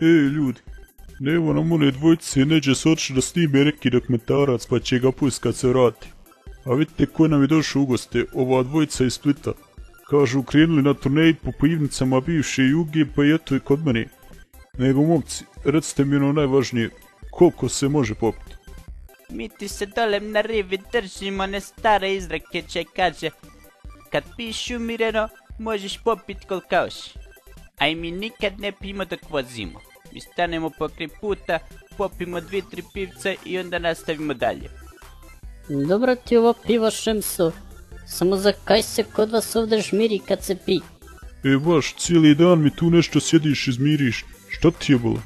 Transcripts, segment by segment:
ljudi, nema nam one dvojice, neđe se oči da snime neki dokumentarac pa će ga pust kad se vrati. A vidite ko nam je došao u goste, ova dvojica iz Splita. Kažu krenuli na turneju po pivnicama bivše Jugi pa i eto i kod mene. Nego momci, recite mi ono najvažnije, koliko se može popiti? Mi ti se dole na rivi držimo one stare izreke će kaže kad piš umireno možeš popit koliko hoćeš. A i mi nikad ne pijemo dok vozimo. Mi stanemo pokraj puta, popimo 2-3 pivca i onda nastavimo dalje. Dobro ti ovo pivo, Šemso. Samo za kaj se kod vas ovdje žmiri kad se pi? Baš, cijeli dan mi tu nešto sjediš i izmiriš. Šta ti je bilo?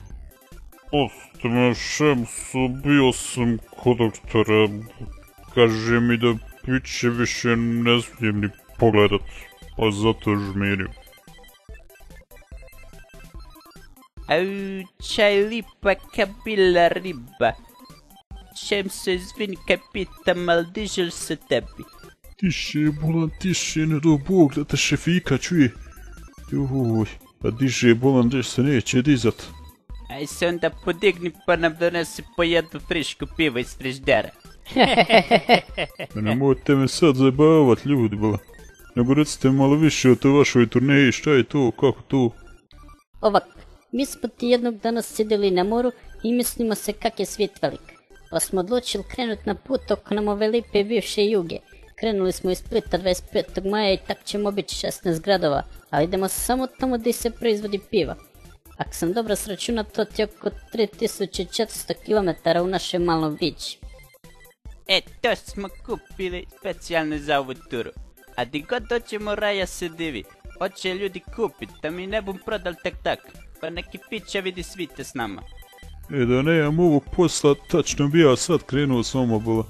Osti me, Šemso, bio sam kod doktora. Kaže mi da piće više ne smijem ni pogledat, pa zato žmirim. Au, čaj lipa ka bila riba. Šemso, izvini kaj pitam, al dižel se tebi? Tiše, bolan, tiše, ne do Bog da te šefika čuje. Juj, a diže bolan, gdje se neće dizat. Aj se onda podigni pa nam donesi po jednu frišku piva iz friždera. Nemojte me sad zajebavat, ljudi, bolan. Nego recite malo više o toj vašoj turneji, šta je to, kako to? Ovak, mi smo ti jednog dana sjedili na moru i mislimo se kak je svijet velik. Pa smo odlučili krenut na put oko nam ove lipe bivše Juge. Krenuli smo iz Splita 25. maja i tak ćemo biti 16 gradova, ali idemo samo tamo gdje se proizvodi piva. Ako sam dobro sračunao, to ti je oko 3400 km u našem malom Fiču. To smo kupili specijalno za ovu turu. A di god doćemo raja se divi. Hoće ljudi kupit, da mi ne bum prodal tak. Pa neki Fiča vidi svite s nama. Da nemam ovog posla, tačno bi ja sad krenuo s vama, bola.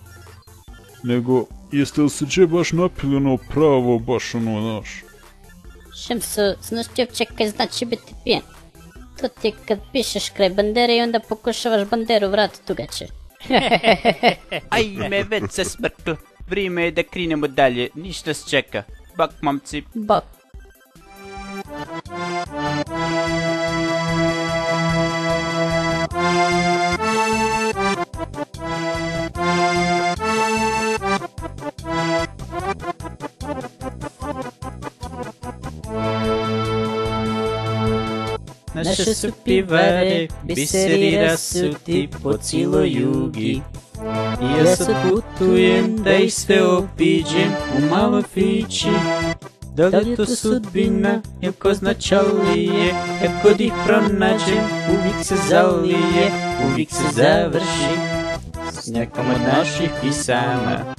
Nego, jeste li se dže baš napili ono pravo, baš ono naš? Šemso, znaš ti uopće kaj znači biti pijen? To ti je kad pišeš kraj bandere i onda pokušavaš banderu vratiti ugače. Ajme, već se smrklo. Vrijeme je da krenemo dalje, ništa se čeka. Bok, momci. Bok. Naše su pivare, biseri rasuti po cijeloj Jugi. I ja sad putujem da ih sve obiđem u maloj Fiči. Da li je to sudbina, ili ko zna čalije, kad god ih pronađem, uvijek se zalije, uvijek se završi s nekom od naših pisama.